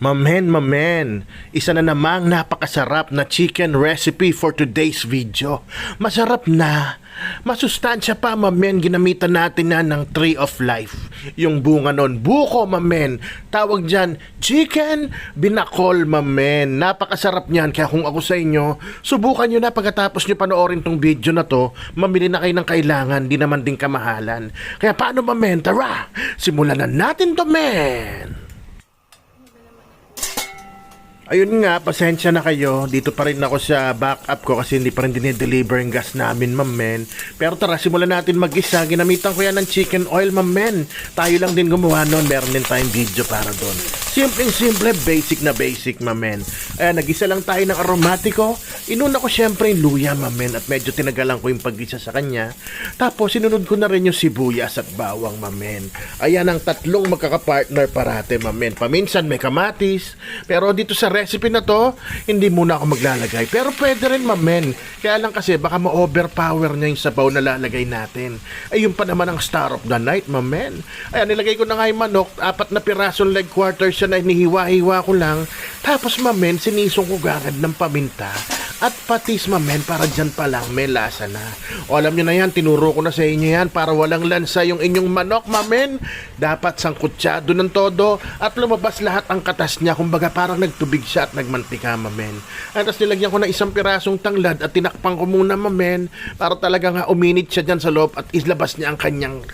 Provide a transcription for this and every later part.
Mamen, isa na namang napakasarap na chicken recipe for today's video. Masarap na, masustansya pa mamen, ginamitan natin na ng Tree of Life. Yung bunga nun, buko mamen, tawag dyan, chicken binakol mamen. Napakasarap niyan, kaya kung ako sa inyo, subukan nyo na pagkatapos nyo panoorin tong video na to, mamili na kayo ng kailangan, di naman din kamahalan. Kaya paano mamen, tara, simulan na natin to men. Ayun nga, pasensya na kayo. Dito pa rin ako sa backup ko kasi hindi pa rin dinideliver yung gas namin, mamen. Pero tara, simulan natin mag-isa. Ginamitan ko yan ng chicken oil, mamen. Tayo lang din gumawa nun. Meron din tayong video para doon. Simple, basic na basic, mamen. Ayan, nag-isa lang tayo ng aromatiko. Inuna ko syempre yung luya, mamen. At medyo tinagalan ko yung pag-isa sa kanya. Tapos, sinunod ko na rin yung sibuyas at bawang, mamen. Ayan ang tatlong magkakapartner parate, mamen. Paminsan may kamatis. Pero dito sa recipe na to, hindi muna ako maglalagay. Pero pwede rin mamen. Kaya lang kasi baka ma-overpower niya yung sabaw na lalagay natin. Ayun pa naman ang star of the night, mamen. Ayan, nilagay ko na nga yung manok. 4 na pirasong leg quarters siya na inihiwa-hiwa ko lang. Tapos mamen, sinisong ko gagad ng paminta. At patis mamen, para dyan pa lang may lasa na. O alam nyo na yan, tinuro ko na sa inyo yan para walang lansa yung inyong manok mamen. Dapat sangkutsado ng todo at lumabas lahat ang katas niya. Kumbaga parang nagtubig siya at nagmantika mamen. At tapos nilagyan ko na isang pirasong tanglad at tinakpan ko muna mamen para talaga nga uminit siya dyan sa loob at islabas niya ang kanyang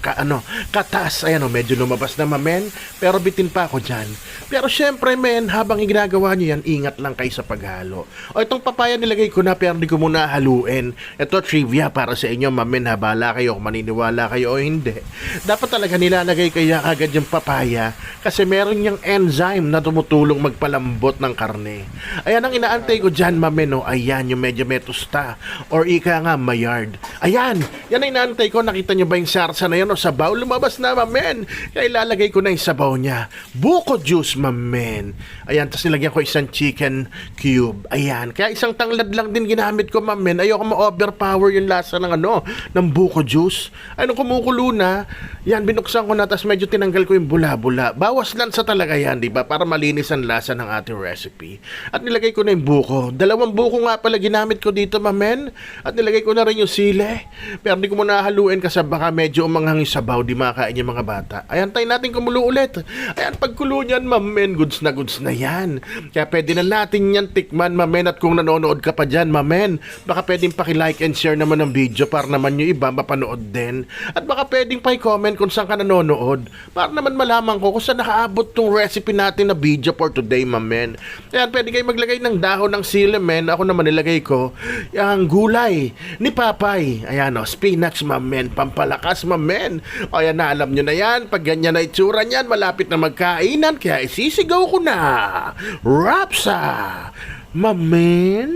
katas. Ayan o, medyo lumabas na mamen, pero bitin pa ako dyan. Pero syempre men, habang ginagawa nyo yan, ingat lang kayo sa paghalo. O itong papaya nilagay ko na pero hindi ko muna haluin. Ito trivia para sa inyo mamen, habala kayo kung maniniwala kayo o hindi. Dapat talaga nilalagay kaya agad yung papaya kasi meron yung enzyme na tumutulong magpalambot ng karne. Ayan ang inaantay ko dyan mamen, o ayan yung medyo may tusta or ika nga mayard. Ayan, yan ang inaantay ko. Nakita nyo ba yung sarsa na yan o sabaw? Lumabas na mamen. Kaya ilalagay ko na yung sabaw niya. Buko juice mamen. Ayan, tapos nilagyan ko isang chicken cube. Ayan, kaya isang tanglad lang din ginamit ko mamen. Ayoko ma-overpower yung lasa ng ng buko juice. Ay, nung kumukulo na, yan, binuksan ko na, tapos medyo tinanggal ko yung bula-bula. Bawas lansa talaga yan, di ba? Para malinis ang lasa ng ating recipe. At nilagay ko na yung buko. 2 buko nga pala ginamit ko dito mamen. At nilagay ko na rin yung sile. Pero hindi ko muna haluin kasi baka medyo umanghang yung sabaw, di makain yung mga bata. Ayan, tayo natin kumulo ulit. Ayan, pagkulo niyan mamen, goods na yan. Kaya pwede na natin yan tikman mamen. At kung nanonood ka pa dyan mamen, baka pwedeng paki-like and share naman ng video para naman yung iba mapanood din. At baka pwedeng pa-comment kung saan ka nanonood para naman malaman ko kung saan nakaabot tong recipe natin na video for today mamen. Ayan, pwede kayo maglagay ng dahon ng sili men. Ako naman nilagay ko yung gulay ni Papay. Ayan o, spinach mamen, pampalakas mamen. O ayan na, alam nyo na yan. Pag ganyan na itsura niyan, malapit na magkainan. Kaya isisigaw ko na Rapsa mamen.